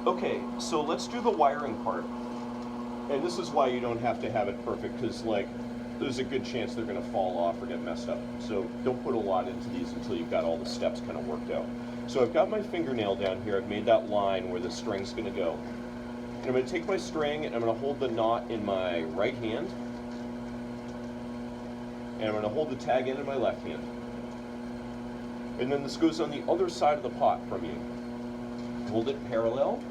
Okay, so let's do the wiring part. And this is why you don't have to have it perfect, because like there's a good chance they're going to fall off or get messed up. So don't put a lot into these until you've got all the steps kind of worked out. So I've got my fingernail down here. I've made that line where the string's going to go. And I'm going to take my string and I'm going to hold the knot in my right hand. And I'm going to hold the tag end in my left hand. And then this goes on the other side of the pot from you. Hold it parallel.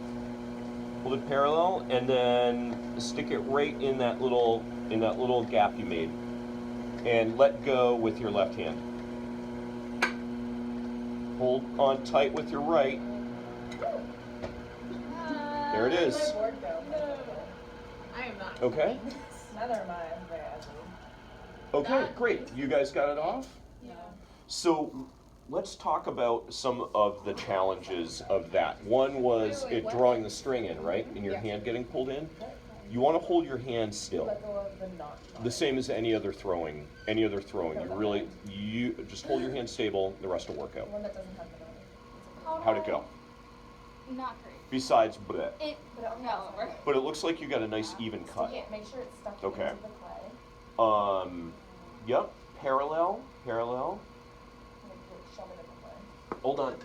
Hold it parallel, and then stick it right in that little gap you made. And let go with your left hand. Hold on tight with your right. There it is. I am not. Okay. Neither am I. Okay, great. You guys got it off? No. So let's talk about some of the challenges of that. One was it drawing the string in, right? And your hand getting pulled in. You want to hold your hand still. Let go of the knot. The same as any other throwing. You just hold your hand stable, the rest will work out. One that doesn't have the knot. How'd it go? Not great. Besides bleh. No. But it looks like you got a nice even cut. Yeah, make sure it's stuck Okay. into the clay. Yep, parallel. Shove it in the clay. Hold on.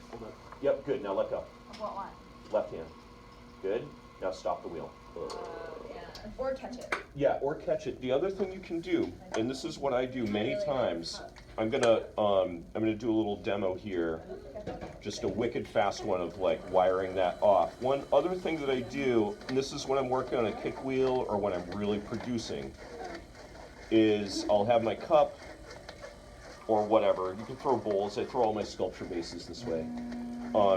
Yep, good, now let go. What one? Left hand. Good, now stop the wheel. Yeah. Or catch it. Yeah, or catch it. The other thing you can do, and this is what I do many times, I'm gonna do a little demo here, just a wicked fast one of like wiring that off. One other thing that I do, and this is when I'm working on a kick wheel or when I'm really producing, is I'll have my cup or whatever. You can throw bowls. I throw all my sculpture bases this way.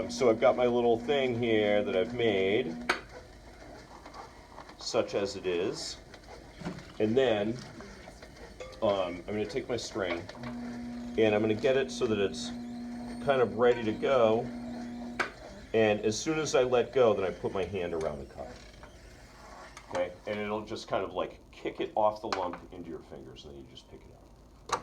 So I've got my little thing here that I've made, such as it is. And then I'm going to take my string and I'm going to get it so that it's kind of ready to go. And as soon as I let go, then I put my hand around the cup. Okay, and it'll just kind of like kick it off the lump into your fingers, and then you just pick it up.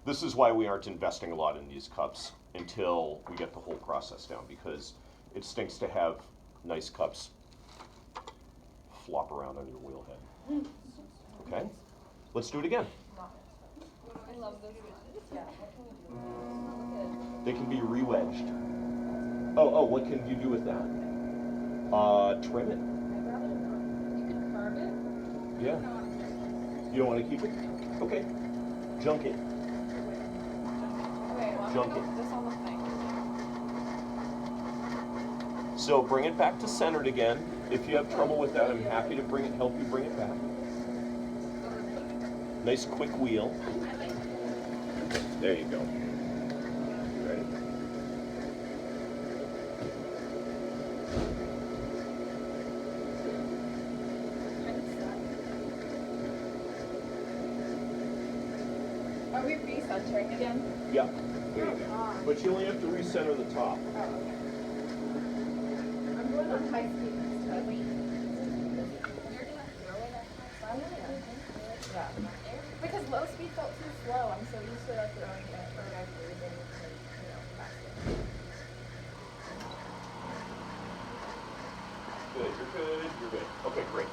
This is why we aren't investing a lot in these cups until we get the whole process down, because it stinks to have nice cups flop around on your wheel head. Okay, let's do it again. I love those switches. Yeah. They can be re-wedged. Oh, what can you do with that? Trim it. You can carve it. Yeah. You don't want to keep it? Okay. Junk it. Okay, well, I'm Junk gonna it. put this on the thing. So bring it back to centered again. If you have trouble with that, I'm happy to help you bring it back. Nice quick wheel. There you go. You ready? Are we recentering again? Yeah. There you go. But you only have to recenter the top. Oh, okay. I'm going on high speed next time. Yeah. Because low speed felt too slow. I'm so used to like throwing it or like breathing, faster. Good, you're good. Okay, great.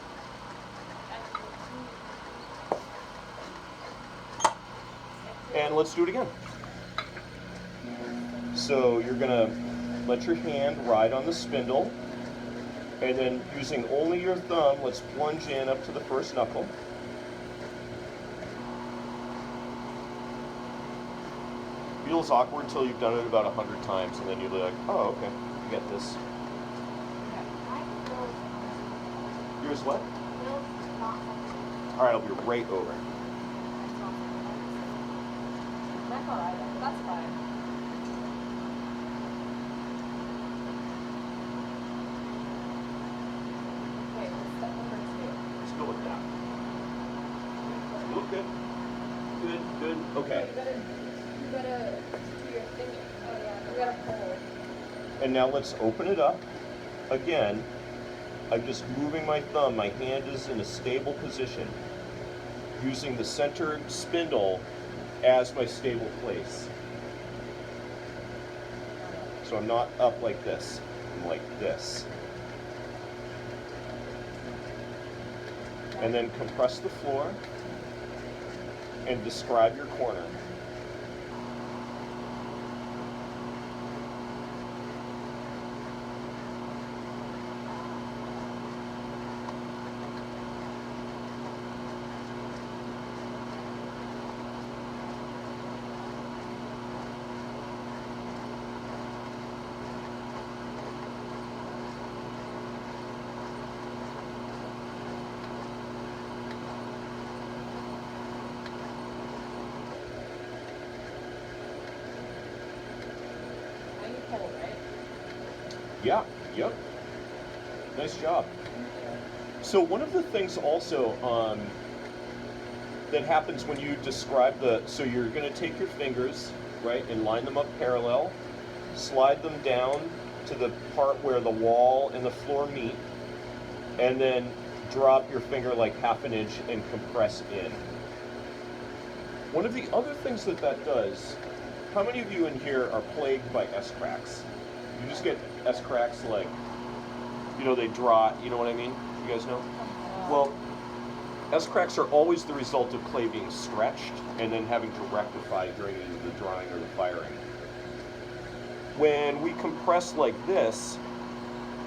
And let's do it again. So you're gonna let your hand ride on the spindle, and then using only your thumb, let's plunge in up to the first knuckle. Feels awkward until you've done it about 100 times, and then you're like, oh, okay, I get this. Yours what? All right, I'll be right over. That's alright. That's fine. Okay, step number 2. Let's go with that. You look good. Good. Okay. You gotta do your thing. Oh yeah. You gotta pull. And now let's open it up. Again, I'm just moving my thumb. My hand is in a stable position, using the centered spindle as my stable place. So I'm not up like this. like this. And then compress the floor and describe your corner. Yeah, yep. Nice job. So one of the things also that happens when you describe so you're going to take your fingers, right, and line them up parallel, slide them down to the part where the wall and the floor meet, and then drop your finger like half an inch and compress in. One of the other things that does, how many of you in here are plagued by S-cracks? You just get S-cracks like, they draw, you know what I mean? You guys know? Well, S-cracks are always the result of clay being stretched and then having to rectify during either the drying or the firing. When we compress like this,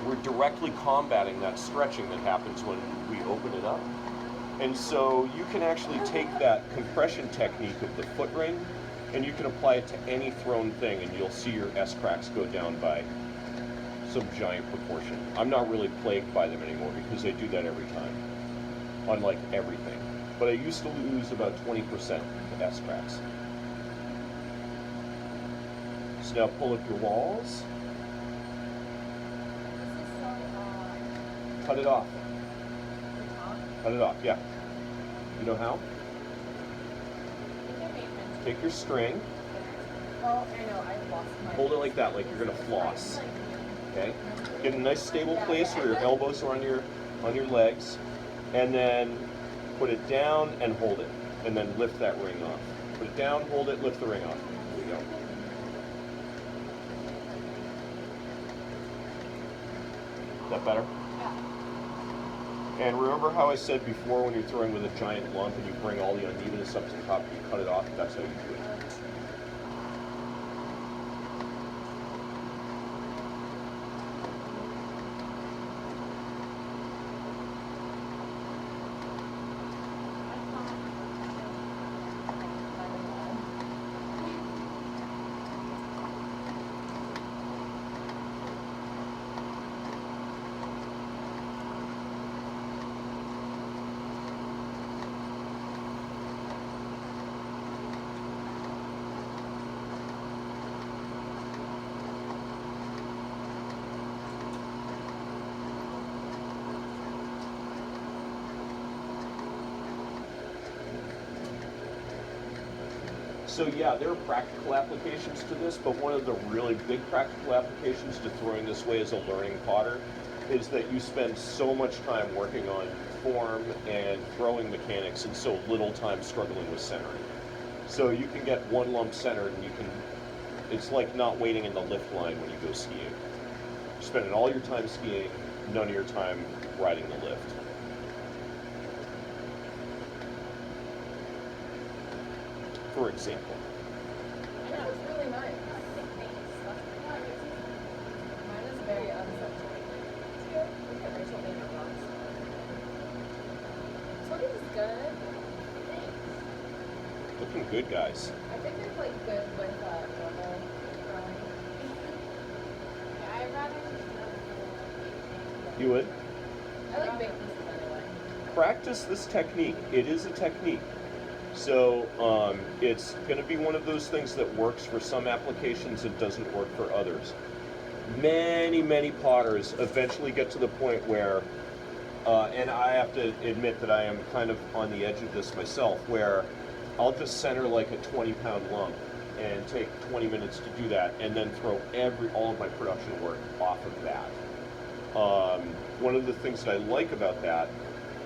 we're directly combating that stretching that happens when we open it up. And so you can actually take that compression technique of the foot ring and you can apply it to any thrown thing and you'll see your S-cracks go down by some giant proportion. I'm not really plagued by them anymore because I do that every time, on like everything. But I used to lose about 20% to S-cracks. So now pull up your walls. Cut it off. Cut it off, yeah. You know how? Take your string. Well, I know, I lost my... Hold it like that, like you're gonna floss. Okay? Get a nice stable place where your elbows are on your legs. And then put it down and hold it. And then lift that ring off. Put it down, hold it, lift the ring off. There we go. Is that better? And remember how I said before when you're throwing with a giant lump and you bring all the unevenness up to the top and you cut it off? That's how you do it. So yeah, there are practical applications to this, but one of the really big practical applications to throwing this way as a learning potter is that you spend so much time working on form and throwing mechanics and so little time struggling with centering. So you can get one lump centered and it's like not waiting in the lift line when you go skiing. You're spending all your time skiing, none of your time riding the lift. For example. That was really nice. Mine is very uncensored. Look at Rachel made her box. So this is good. Looking good, guys. I think it's like good with normal drawing. Yeah, I'd rather You would? I like big pieces anyway. Practice this technique. It is a technique. So it's going to be one of those things that works for some applications and doesn't work for others. Many, many potters eventually get to the point where, and I have to admit that I am kind of on the edge of this myself, where I'll just center like a 20-pound lump and take 20 minutes to do that and then throw all of my production work off of that. One of the things that I like about that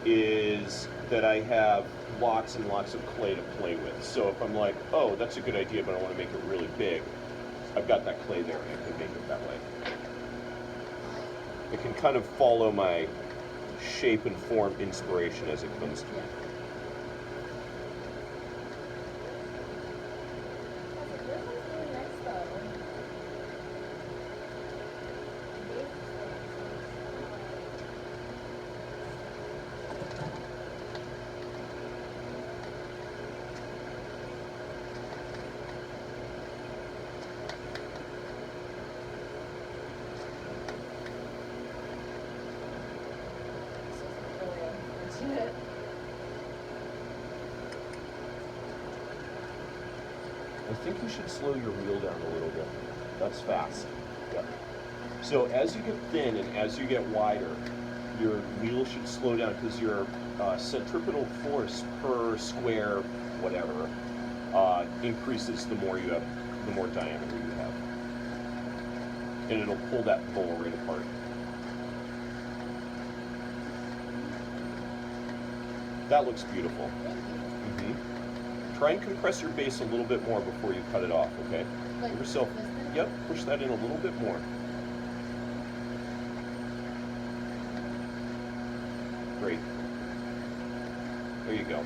is that I have lots and lots of clay to play with. So if I'm like, oh, that's a good idea, but I want to make it really big, I've got that clay there and I can make it that way. I can kind of follow my shape and form inspiration as it comes to me. This one's really nice though. I think you should slow your wheel down a little bit. That's fast. Yep. So as you get thin and as you get wider, your wheel should slow down because your centripetal force per square whatever increases the more you have, the more diameter you have, and it'll pull that bowl right apart. That looks beautiful. Try and compress your base a little bit more before you cut it off, okay? Like Give yourself, this thing? yep, push that in a little bit more. Great. There you go.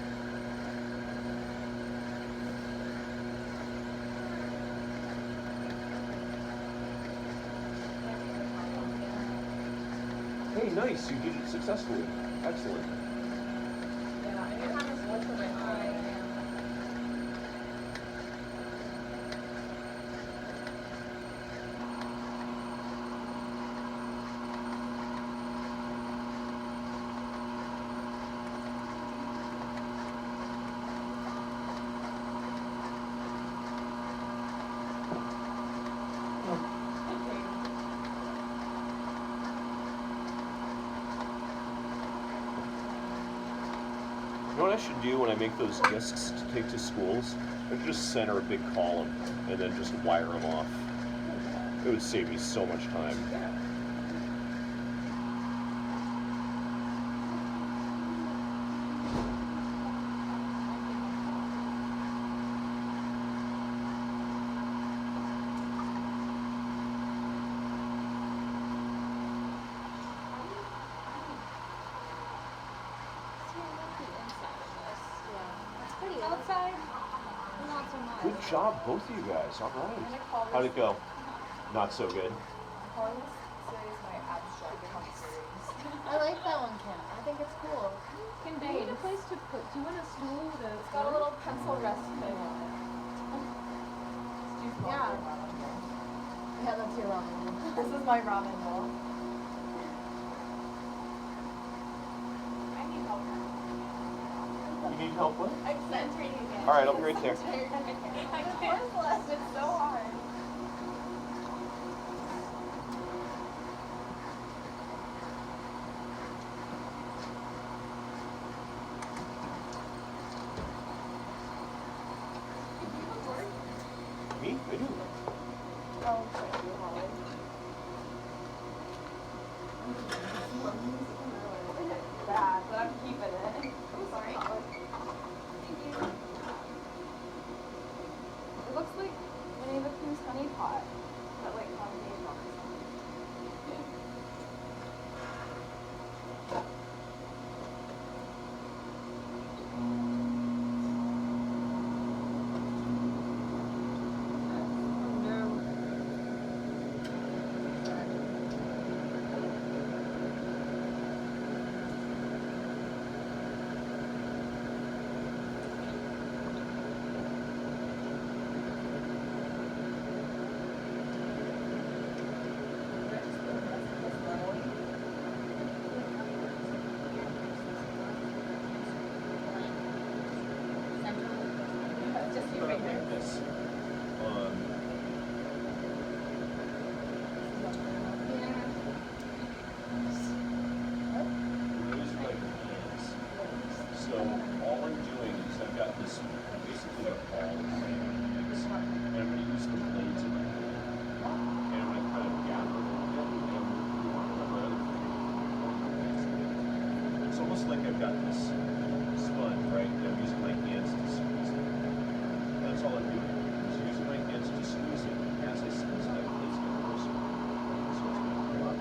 Hey, nice, you did it successfully. Excellent. Yeah, I didn't have this one for my eye. You know what I should do when I make those discs to take to schools? I should just center a big column and then just wire them off. It would save me so much time. Outside, not so much. Good job, both of you guys. All right. How'd it go? Not so good. Call this series my abstract hump series. I like that one, Kim. I think it's cool. Can they need a place to put? Do you want a stool with a? It's got a little pencil rest thing on it. It's too small Yeah. for a ramen bowl. Yeah, that's your ramen. This is my ramen bowl. I need help. You need help with? I'm centering again. All right, I'll be right there. I can't less. It's so hard. Me? I do. Oh, thank you, Holly. Bad, but I'm keeping it. I'm sorry. Thank you. It looks like Winnie the Pooh's honey pot. That like combination or something. Just your fingers. This. Those are like hands. So all I'm doing is I've got this basically a ball of hands, and I'm going to use the blades of my hand, and I'm going to kind of gather a little bit, and I'm going to my other finger. It's almost like I've got this sponge, right? And I'm using my hands to squeeze it. That's all I'm doing. So using my hands to squeeze it. As I squeeze it, I place it closer. So it's going to come up.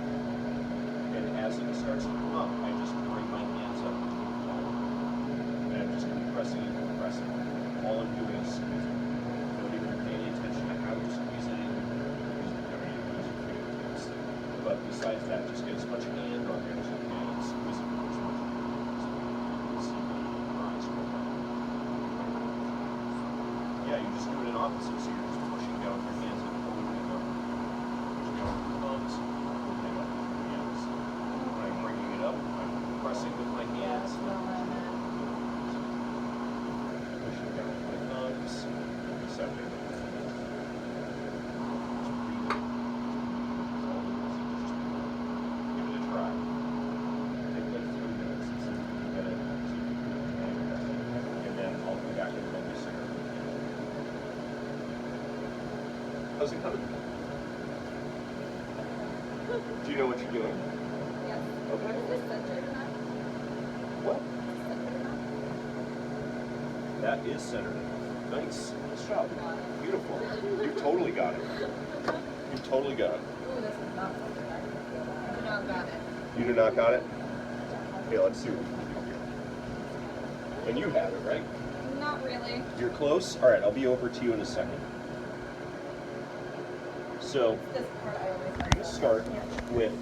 But besides that, just get as much hand on there as you can and squeeze it as much as you can. See the rise from that. Yeah, you just do it in opposite, so you're just pushing down with your hands and opening up. Pushing down with your thumbs, opening up with your hands. When I'm bringing it up, I'm pressing with my hands. Pushing down with my thumbs, accepting. Give it a try. Take like 3 minutes and see if you can get it. See if you can get it. And then I'll come back and help you center. How's it coming? Do you know what you're doing? Yes. Okay. Is this centered enough? What? Centered enough? That is centered. Nice. Nice job. Beautiful. You totally got it. You totally got it. Ooh, this is not centered. I can feel that. I do not got it. You do not got it? Okay, let's see what we can do here. And you have it, right? Not really. You're close? All right, I'll be over to you in a second. So, This part I always you're going to start with